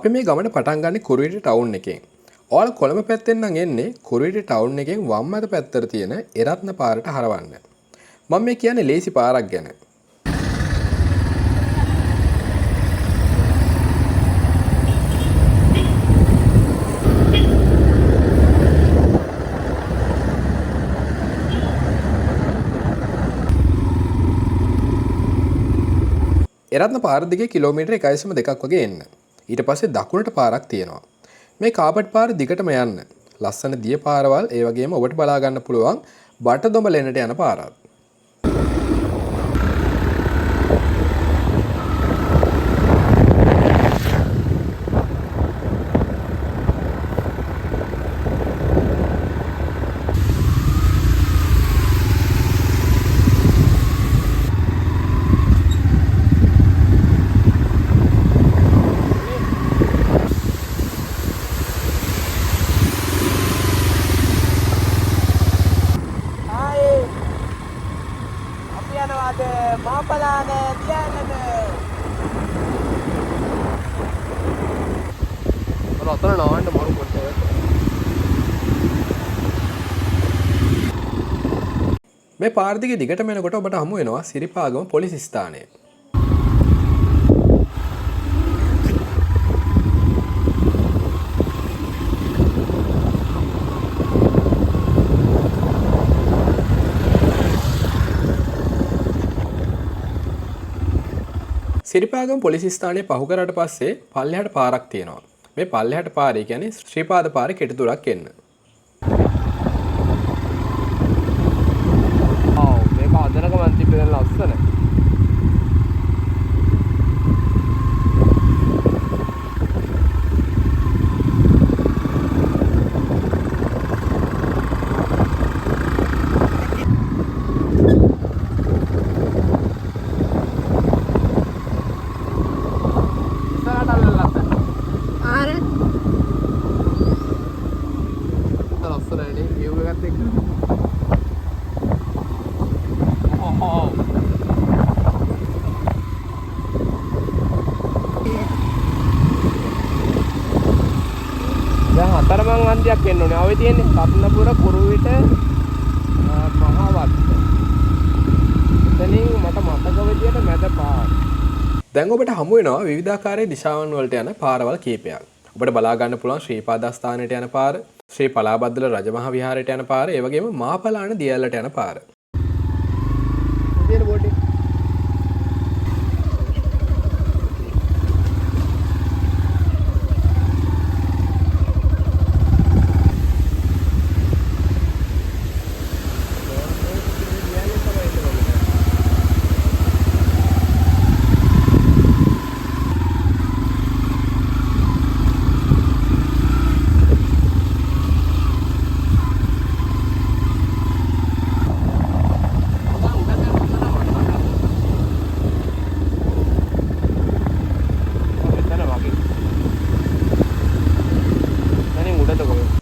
අපි මේ ගමන පටන් ගන්නේ කුරුවිට ටවුන් එකෙන්. ඔයාලා කොළඹ පැත්තෙන් නම් එන්නේ කුරුවිට ටවුන් එකෙන් වම් අත පැත්තට තියෙන එරත්න පාරට හරවන්න. මම මේ කියන්නේ ලේසි පාරක් ගැන. එරත්න පාර දිගේ කිලෝමීටර් 1.2ක් වගේ එන්න. ඊට පස්සේ දකුණට පාරක් තියෙනවා. මේ කාපට් පාර දිගටම යන්න. ලස්සන දිය පාරවල් ඒ වගේම ඔබට බලා ගන්න පුළුවන් බටදොඹලෙන්නට යන පාරක්. මේ පාර දිගේ දිගටම යනකොට ඔබට හමු වෙනවා සිරිපාගම පොලිස් ස්ථානය. සිරිපාගම පොලිස් ස්ථානය පහු කරාට පස්සේ පල්ලෙහාට පාරක් තියෙනවා. මේ පල්ලෙහාට පාරේ කියන්නේ ශ්‍රීපාද පාරේ කෙටතුරක් එන්න. අදනක මන්ති පෙරන ලස්සන අතරමං හන්දියක් එන්න ඕනේ. ආවේ තියෙන්නේ රත්නපුර කුරුවිට මහවත්ත. එතනින් මට මතක විදියට මැද පාර. දැන් ඔබට හමු වෙනවා විවිධාකාරයේ දිශාවන් වලට යන පාරවල් කීපයක්. ඔබට බලා ගන්න පුළුවන් ශ්‍රීපාදස්ථානයට යන පාර, ශ්‍රී පලාබද්දල රජමහා විහාරයට යන පාර, ඒ වගේම මාපලාන දියැලට යන පාර. ඉතින් බෝටි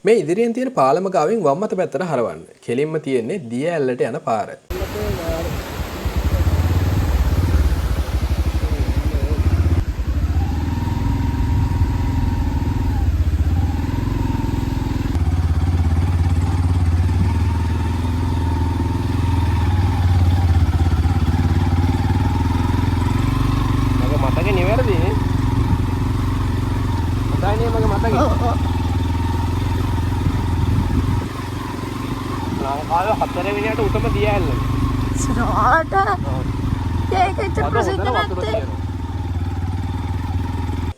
මේ ඉදිරියෙන් තියෙන පාලම ගාවින් වම් අත පැත්තට හරවන්න. කෙලින්ම තියෙන්නේ දිය ඇල්ලට යන පාර. මගේ මතකේ නිවැරදි නේ. මතකනේ මගේ මතකේ. ලංකාවේ 4 වෙනියට උතම දිය ඇල්ල. සරාට ඒකෙච්ච ප්‍රසිද්ධ නැත්තේ.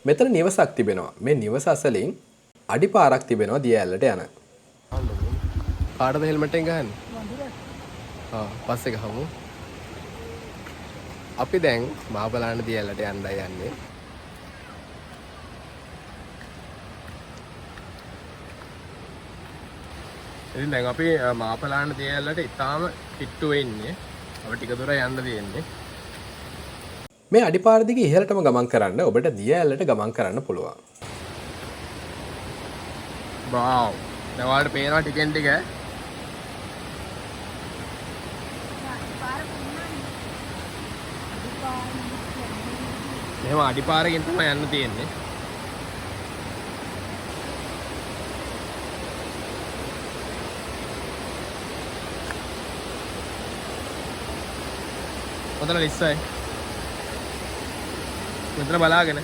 මෙතන නිවසක් තිබෙනවා. මේ නිවස අසලින් අඩිපාරක් තිබෙනවා දිය ඇල්ලට යන. කාටද හෙල්මට් එක ගහන්නේ? පස්සේ ගහමු. අපි දැන් මාපලාන දිය ඇල්ලට යන්නයි යන්නේ. ඉතින් දැන් අපි මාපලාන දිය ඇල්ලට ඉතාලම කිට්ටු වෙන්නේ. අපිට ටික දුර යන්න තියෙන්නේ. මේ අඩිපාර දිගේ ඉහළටම ගමන් කරන්න ඔබට දිය ඇල්ලට ගමන් කරන්න පුළුවන්. වව්. දැන් ඔයාලට පේනවා ටිකෙන් ටික. මෙහෙම අඩිපාරකින් තමයි යන්න තියෙන්නේ. ඔතන ලිස්සයි. මෙතන බලාගෙන.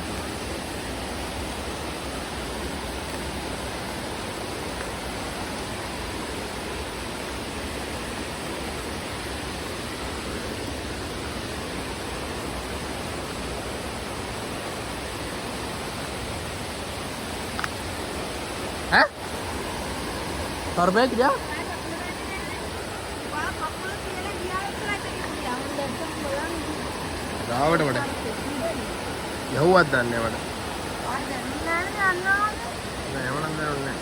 ඈ? තර්බේ කියා? ගාවට වඩ යහුවත් දන්නේ වඩ නෑ එවනම් දන්නේ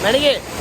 මැනිගේ